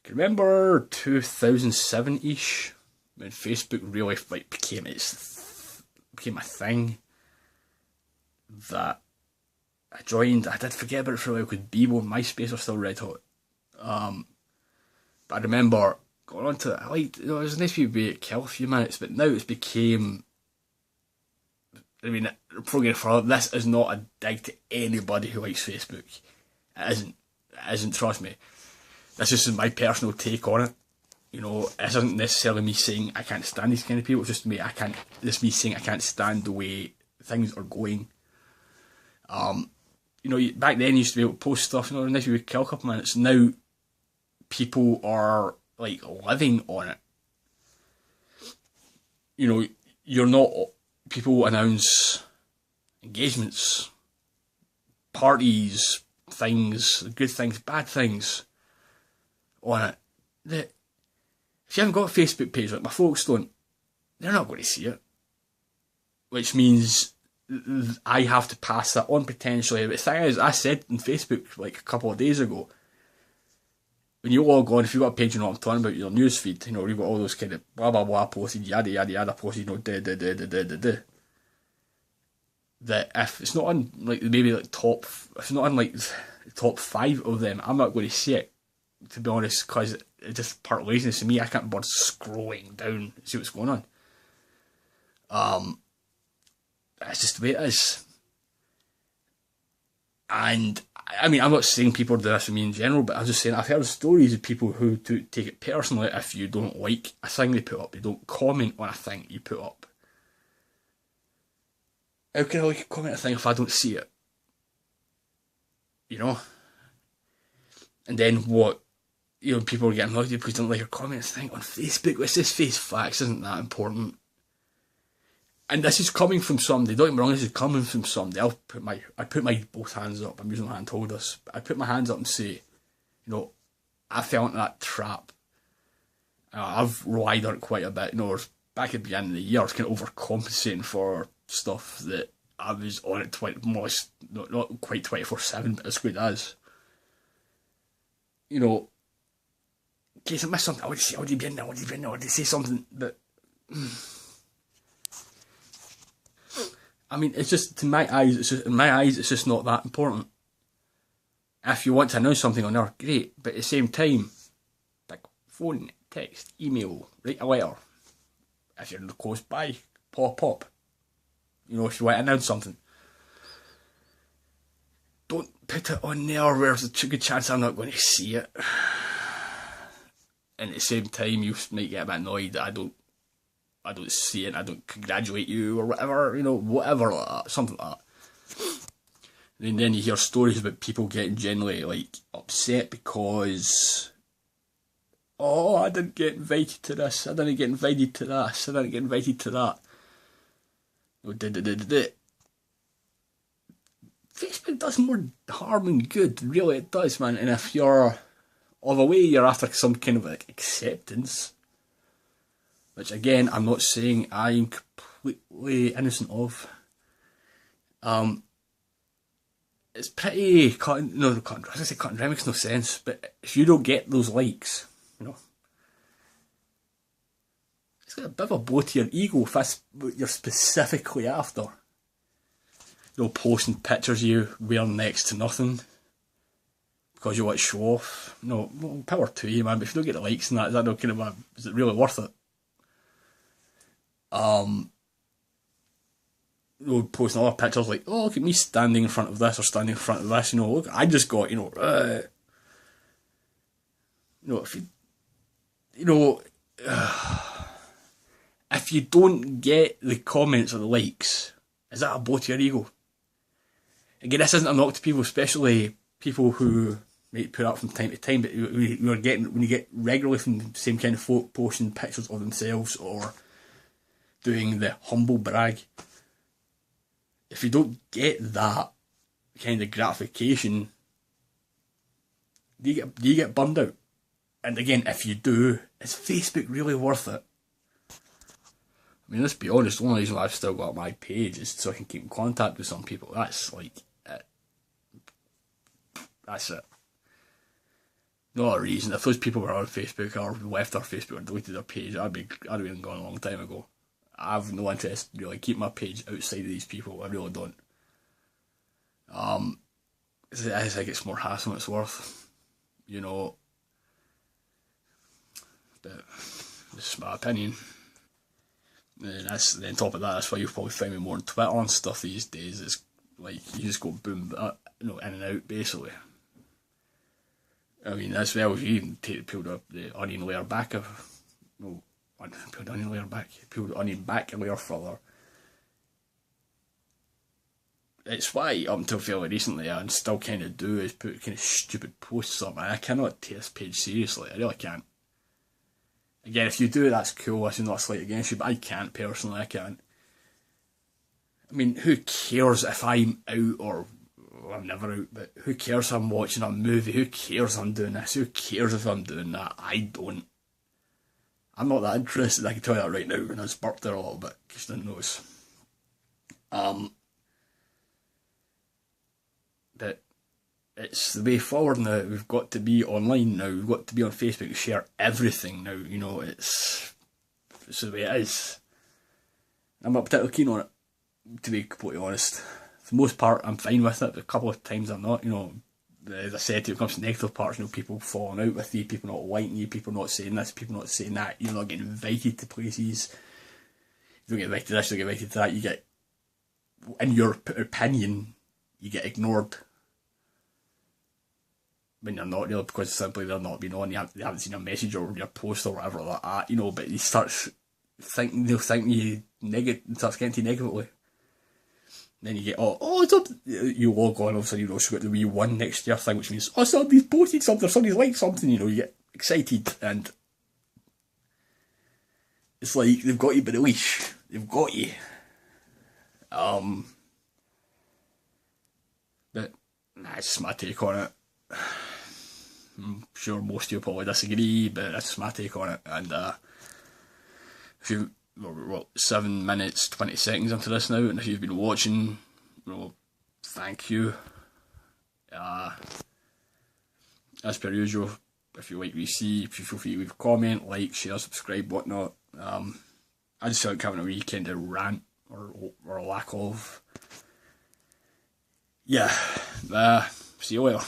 I can remember 2007-ish when Facebook really like became a thing that I joined. I did forget about it for a while because Bebo and MySpace are still red hot. But I remember going on to it. It was nice to be kill a few minutes, but now it's became. I mean, probably for this is not a dig to anybody who likes Facebook. It isn't. It isn't. Trust me. This is my personal take on it. It isn't necessarily me saying I can't stand these kind of people. It's just me. It's me saying I can't stand the way things are going. Back then you used to be able to post stuff. Nice you would kill a couple minutes. Now people are like living on it. You're not. People announce engagements, parties, things, good things, bad things on it. If you haven't got a Facebook page like my folks don't, they're not going to see it. Which means I have to pass that on potentially. But the thing is, I said on Facebook like a couple of days ago, when you log on, if you've got a page, you know what I'm talking about, your newsfeed, you've got all those kind of blah blah blah posted, yada yada yada posted, that if it's not on like maybe like if it's not on like the top 5 of them, I'm not going to see it, to be honest, because it's just part of laziness to me. I can't bother scrolling down and see what's going on. That's just the way it is. And I mean, I'm not saying people do this with me in general, but I'm just saying I've heard stories of people who take it personally if you don't like a thing they put up. You don't comment on a thing you put up. How can I like a comment on a thing if I don't see it? And then what? People are getting annoyed because they don't like your comments. Think on Facebook, let's just face facts, isn't that important? And this is coming from somebody, don't get me wrong, this is coming from somebody. I put my both hands up. I'm using my hand to hold this. I put my hands up and say, I fell into that trap. I've relied on it quite a bit. Back at the beginning of the year, I was kind of overcompensating for stuff that I was on it not quite 24/7, but as good as. In case I missed something, I would say, I would say something that. I mean, it's just, in my eyes, it's just not that important. If you want to know something on there, great. But at the same time, like phone, text, email, write a letter. If you're close by, pop up. If you want to announce something. Don't put it on there where there's a good chance I'm not going to see it. And at the same time, you might get a bit annoyed that I don't see it, I don't congratulate you or whatever, whatever like that, something like that. And then you hear stories about people getting generally like upset because, I didn't get invited to this, I didn't get invited to this, I didn't get invited to that. Facebook does more harm than good, really it does, man. And if you're of a way you're after some kind of like acceptance, which again, I'm not saying I'm completely innocent of. It's pretty cut and dry, makes no sense. But if you don't get those likes, it's got a bit of a blow to your ego if that's what you're specifically after. Posting pictures of you wearing next to nothing because you want to show off. Power to you, man. But if you don't get the likes and that, is it really worth it? Posting other pictures like, look at me standing in front of this or standing in front of this, look, I just got, if if you don't get the comments or the likes, is that a blow to your ego? Again, this isn't a knock to people, especially people who might put up from time to time, but when you get regularly from the same kind of folk posting pictures of themselves or doing the humble brag, if you don't get that kind of gratification, do you get bummed out? And again, if you do, is Facebook really worth it? I mean, let's be honest, the only reason why I've still got my page is so I can keep in contact with some people. That's like it. That's it. not a reason. If those people were on Facebook or left our Facebook or deleted their page, I'd have been gone a long time ago. I have no interest really. Keep my page outside of these people. I really don't. I think it's more hassle than it's worth, you know. But this is my opinion. And on top of that, that's why you'll probably find me more on Twitter and stuff these days. It's like you just go boom, in and out basically. I mean, as well as you can peel the onion layer back peel the onion layer back, peel the onion back a layer further. It's why up until fairly recently I still kind of do is put kind of stupid posts up. I cannot take this page seriously. I really can't. Again, if you do it, that's cool. That's not a slight against you, but I can't personally. I can't. I mean, who cares if I'm out or I'm never out? But who cares if I'm watching a movie? Who cares if I'm doing this? Who cares if I'm doing that? I don't. I'm not that interested. I can tell you that right now. And I just burped there a little bit because I didn't notice. But it's the way forward now. We've got to be online now. We've got to be on Facebook and share everything now. You know, it's the way it is. I'm not particularly keen on it, to be completely honest. For the most part, I'm fine with it, but a couple of times I'm not. You know, as I said, when it comes to negative parts, you know, people falling out with you, people not liking you, people not saying this, people not saying that. You're not getting invited to places. You don't get invited to this, you don't get invited to that. You get, in your opinion, you get ignored. When you're not really, because simply they're not being on, they haven't seen a message or your post or whatever like that, you know, but you start thinking, they'll think you starts getting to you negatively. Then you get, it's up, you log on, all of a sudden you've also got the wee one next to your thing, which means, somebody's posted something, somebody's liked something, you know, you get excited, and it's like, they've got you by the leash, they've got you. But, that's just my take on it. I'm sure most of you probably disagree, but that's just my take on it. And if you, 7 minutes 20 seconds into this now, and if you've been watching, well, thank you. As per usual, if you like what you see, if you feel free to leave a comment, like, share, subscribe, whatnot. I just feel like having a wee kind of rant or a lack of. Yeah, see you later.